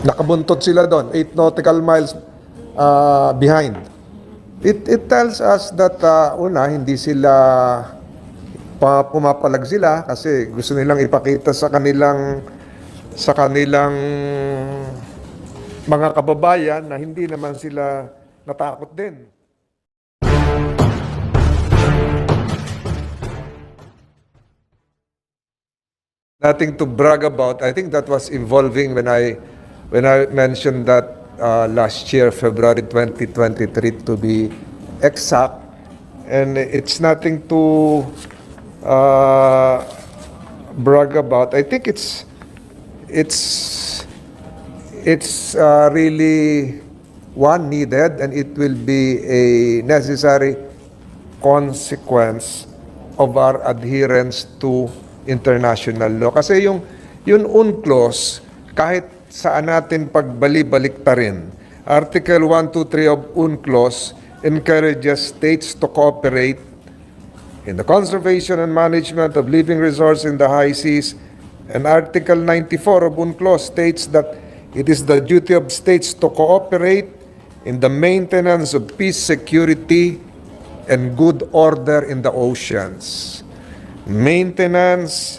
Nakabuntot sila doon, 8 nautical miles behind. It tells us that una, hindi sila pumapalag sila kasi gusto nilang ipakita sa kanilang mga kababayan na hindi naman sila natakot din. Nothing to brag about. I think that was evolving when I mentioned that last year, February 2023, to be exact. And it's nothing to brag about. I think it's really one needed, and it will be a necessary consequence of our adherence to international law. Kasi yung UNCLOS, kahit saan natin pagbali-baliktarin, Article 123 of UNCLOS encourages states to cooperate in the conservation and management of living resources in the high seas, and Article 94 of UNCLOS states that it is the duty of states to cooperate in the maintenance of peace, security, and good order in the oceans. Maintenance.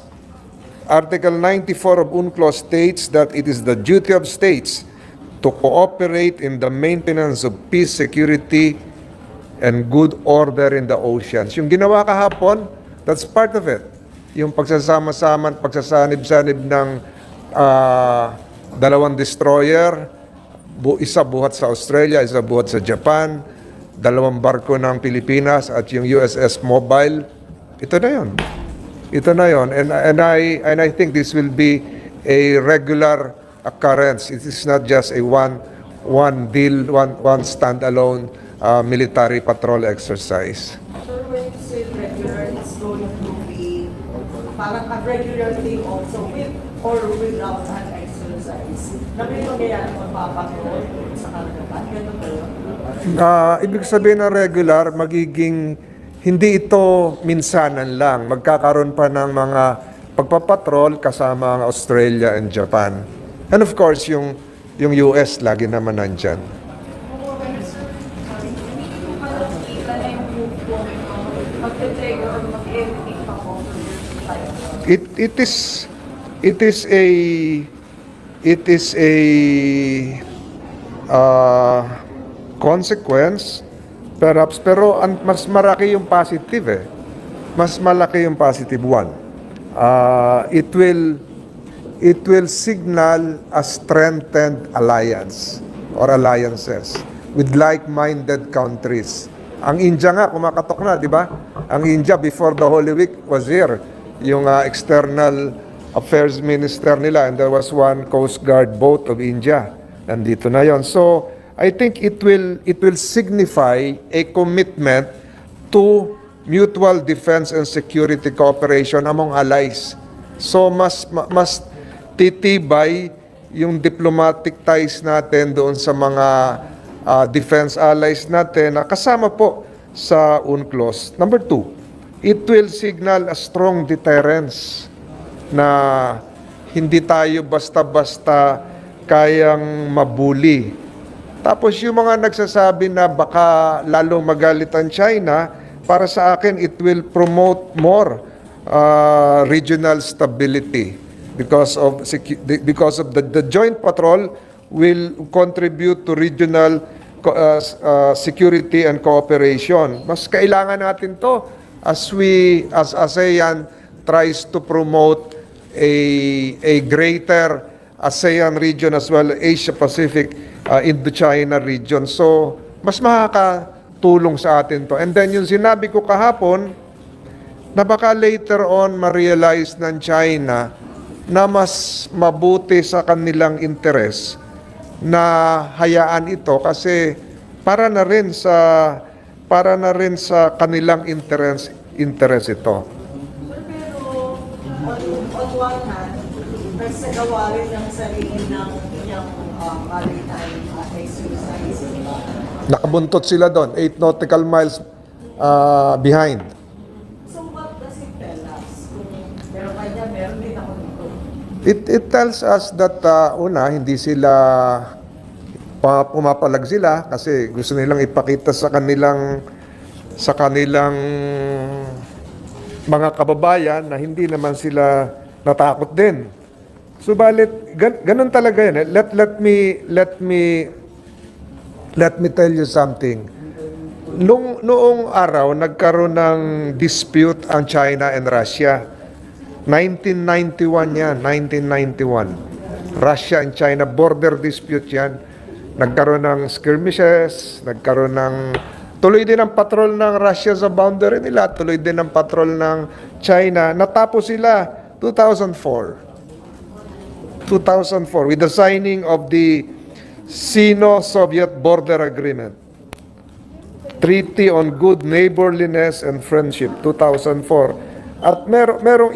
Article 94 of UNCLOS states that it is the duty of states to cooperate in the maintenance of peace, security, and good order in the oceans. Yung ginawa kahapon, that's part of it. Yung pagsasama-sama, pagsasanib-sanib ng dalawang destroyer, isa buhat sa Australia, isa buhat sa Japan, dalawang barko ng Pilipinas at yung USS Mobile. Ito na yun. Ito na yun. And I think this will be a regular occurrence. It is not just a one standalone military patrol exercise. So when you say regular, it's going to be parang a regular thing also with or without an exercise. Na may mangyayari magpapatrol sa karagatan. Ganun ba yun? Ibig sabihin ng regular, magiging hindi ito minsanan lang. Magkakaroon pa ng mga pagpapatrol kasama ang Australia and Japan. And of course, yung US lagi naman nandyan. It is a consequence perhaps, pero mas malaki yung positive eh. Mas malaki yung positive one. It will signal a strengthened alliance or alliances with like-minded countries. Ang India nga, kumakatok na, di ba? Ang India, before the Holy Week, was here. Yung external affairs minister nila, and there was one Coast Guard boat of India. Nandito na yon. So, I think it will signify a commitment to mutual defense and security cooperation among allies. So, mas titibay yung diplomatic ties natin doon sa mga defense allies natin na kasama po sa UNCLOS. Number 2, it will signal a strong deterrence na hindi tayo basta-basta kayang mabuli. Tapos yung mga nagsasabi na baka lalong magalit ang China, para sa akin, it will promote more regional stability because of the joint patrol will contribute to regional security and cooperation. Mas kailangan natin to as ASEAN tries to promote a greater ASEAN region as well, Asia Pacific, Indo-China region. So, mas makakatulong sa atin to. And then yung sinabi ko kahapon, na baka later on ma-realize ng China na mas mabuti sa kanilang interes na hayaan ito kasi para na rin sa kanilang interes ito. Pero on one hand, nagsagawa rin ng sarili ng inyong maritime exercise. Nakabuntot sila doon, 8 nautical miles behind. So what does it tell us? Kung meron kanya, meron din ako dito. It tells us that una, hindi sila pumapalag sila kasi gusto nilang ipakita sa kanilang mga kababayan na hindi naman sila natakot din. Subalit ganun talaga yan. Let me tell you something. Noong araw nagkaroon ng dispute ang China and Russia. 1991 yan, 1991. Russia and China border dispute yan. Nagkaroon ng skirmishes, tuloy din ang patrol ng Russia sa boundary nila, tuloy din ang patrol ng China. Natapos sila 2004 with the signing of the Sino-Soviet Border Agreement. Treaty on Good Neighborliness and Friendship, 2004. At merong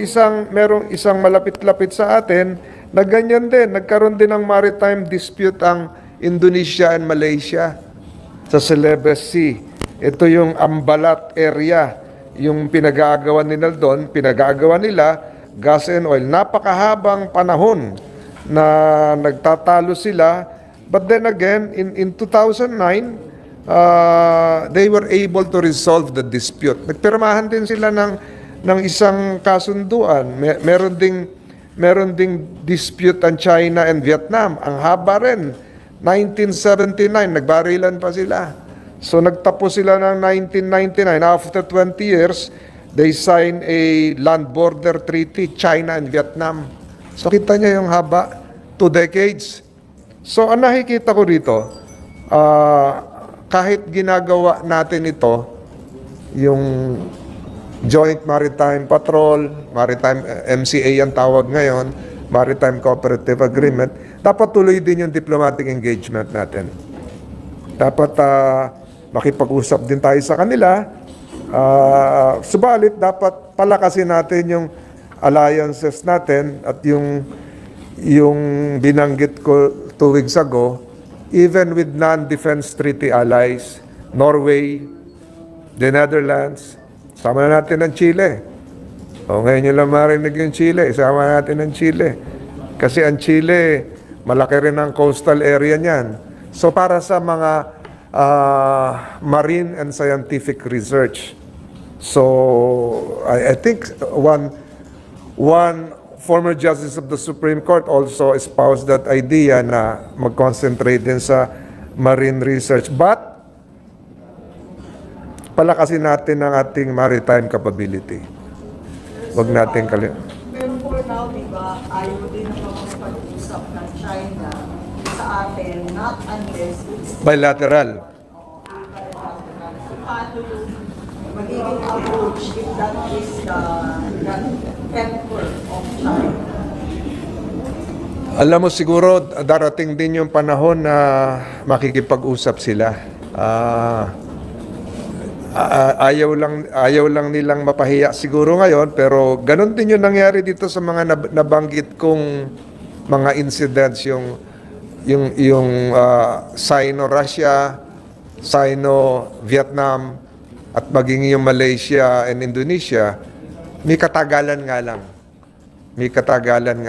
isang malapit-lapit sa atin na ganyan din. Nagkaroon din ng maritime dispute ang Indonesia and Malaysia sa Celebes Sea. Ito yung Ambalat area, yung pinag-aagawan nila gas and oil. Napakahabang panahon na nagtatalo sila. But then again, in 2009, they were able to resolve the dispute. Nagpirmahan din sila ng isang kasunduan. Meron ding dispute ang China and Vietnam. Ang haba rin. 1979, nagbarilan pa sila. So nagtapos sila ng 1999. After 20 years, they signed a land border treaty, China and Vietnam. So kita niya yung haba, 2 decades. So ang nakikita ko rito, kahit ginagawa natin ito, yung Joint Maritime Patrol, Maritime MCA ang tawag ngayon, Maritime Cooperative Agreement, dapat tuloy din yung diplomatic engagement natin. Dapat makipag-usap din tayo sa kanila. Subalit, dapat palakasin natin yung alliances natin at yung binanggit ko 2 weeks ago, even with non-defense treaty allies, Norway, the Netherlands, sama na natin ang Chile. Ngayon nyo lang marinig yung Chile, isama natin ang Chile. Kasi ang Chile, malaki rin ang coastal area niyan. So para sa mga marine and scientific research. So I think one former justice of the Supreme Court also espoused that idea na mag-concentrate din sa marine research. But palakasin natin ang ating maritime capability. Huwag natin kalimutan. Pero for now, di ba, ayaw din na makapag-usap ng China sa atin, not unless it's Bilateral. so, paano yung magiging approach if that is the temper of China? Alam mo siguro, darating din yung panahon na makikipag-usap sila. Ayaw lang nilang mapahiya siguro ngayon, pero ganun din yung nangyari dito sa mga nabanggit kong mga incidents, yung Sino-Russia, Sino-Vietnam, at maging yung Malaysia and Indonesia. May katagalan nga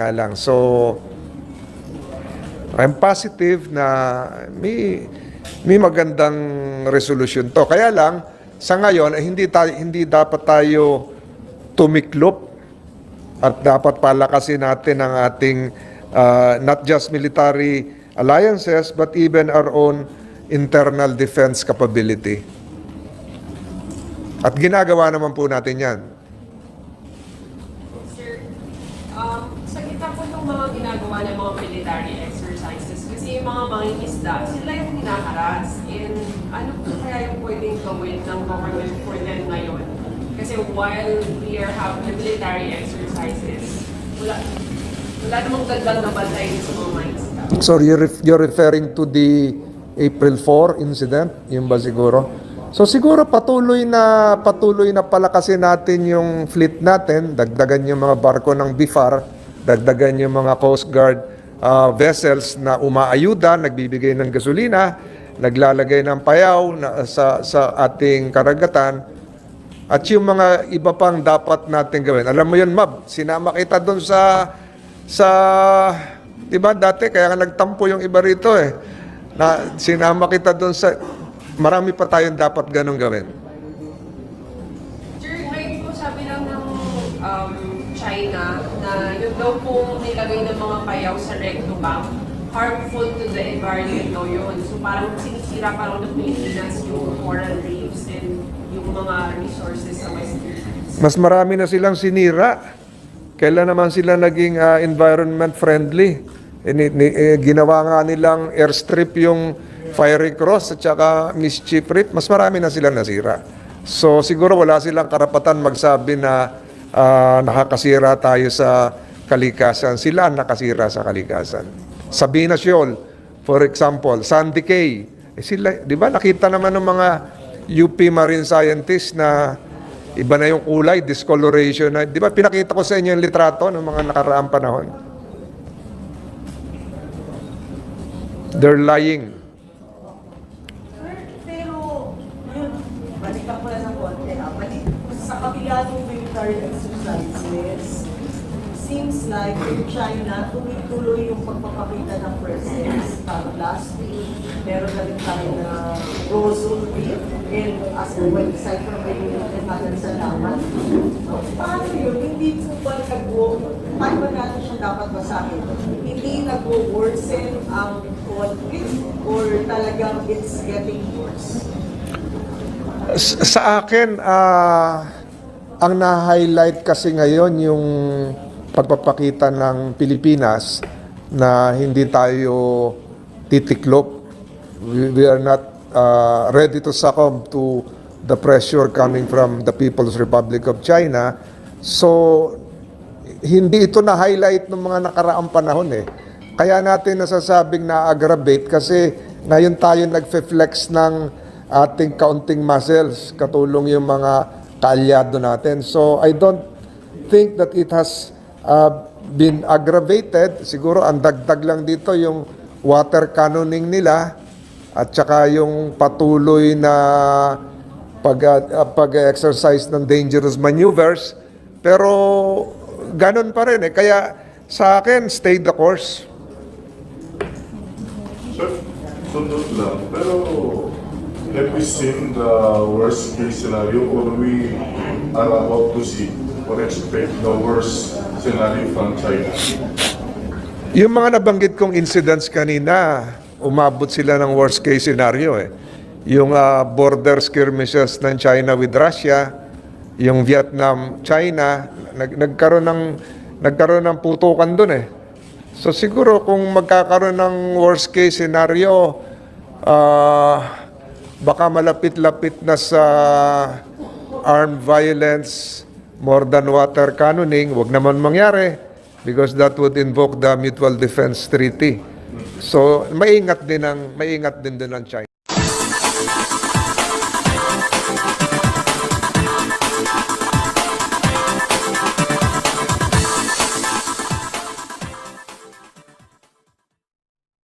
lang. So, I'm positive na may magandang resolution to. Kaya lang, sa ngayon, hindi dapat tayo tumiklop at dapat palakasin natin ang ating not just military alliances but even our own internal defense capability. At ginagawa naman po natin yan. Sir, sa kita po ng mga ginagawa ng mga military exercises, kasi yung mga mangingisda, sila yung hinaharas. And ano po kaya yung pwedeng gawin ng government for them ngayon? Kasi while we are having military exercises, wala namang gandang nabantay sa mga mangingisda. So you're referring to the April 4 incident, yung ba siguro? So siguro patuloy na palakasin natin yung fleet natin, dagdagan yung mga barko ng BIFAR, dagdagan yung mga Coast Guard vessels na umaayuda, nagbibigay ng gasolina, naglalagay ng payaw sa ating karagatan, at yung mga iba pang dapat natin gawin. Alam mo yun, Mab, sinama kita doon sa sa, di ba dati, kaya nga nagtampo yung iba rito na sinama kita doon sa, marami pa tayong dapat ganun gawin. Sir, ngayon po sabi lang ng China na yung daw pong nilagay ng mga payaw sa recto bank, harmful to the environment daw yun. So parang sinisira parang ng Pilipinas yung coral reefs and yung mga resources sa West Philippines. Mas marami na silang sinira. Kailan naman sila naging environment friendly? Ginawa nga nilang airstrip yung Fiery Cross at saka Mischief Reef. Mas marami na silang nasira. So siguro wala silang karapatan magsabi na nakakasira tayo sa kalikasan. Sila ang nakasira sa kalikasan. Sabina Shoal, for example, Sandy Cay. Sila, di ba nakita naman ng mga UP marine scientists na iba na yung kulay, discoloration na. Di ba pinakita ko sa inyo yung litrato ng mga nakaraang panahon? They're lying. Pero, yun, balikan ko na sa konti sa kabila ng military exercises, seems like in China, tuloy-tuloy yung pagpapakita ng presence. Last week, meron na rin tayo na Rosal Reef, and as a website from Ayun, maraming salamat. Paano yun? Hindi po ba paano ba natin siya dapat basahin? Hindi nag-worsen ang conflict or talagang it's getting worse? Sa akin, ang na-highlight kasi ngayon yung pagpapakita ng Pilipinas na hindi tayo titiklop. We are not ready to succumb to the pressure coming from the People's Republic of China. So, hindi ito na-highlight ng mga nakaraang panahon Kaya natin nasasabing na-aggravate kasi ngayon tayo nagfe-flex ng ating kaunting muscles, katulong yung mga kaalyado natin. So, I don't think that it has been aggravated. Siguro ang dagdag lang dito yung water cannoning nila at saka yung patuloy na pag-exercise ng dangerous maneuvers. Pero ganun pa rin Kaya sa akin, stay the course. Sir, sundot lang. Pero have we seen the worst case scenario or we are about to see or expect the worst scenario from China? Yung mga nabanggit kong incidents kanina, umabot sila ng worst case scenario Yung border skirmishes ng China with Russia, yung Vietnam, China, nagkaroon ng putukan doon So siguro kung magkakaroon ng worst case scenario, baka malapit-lapit na sa armed violence more than water cannoning, wag naman mangyari because that would invoke the Mutual Defense Treaty. So maingat din ng China.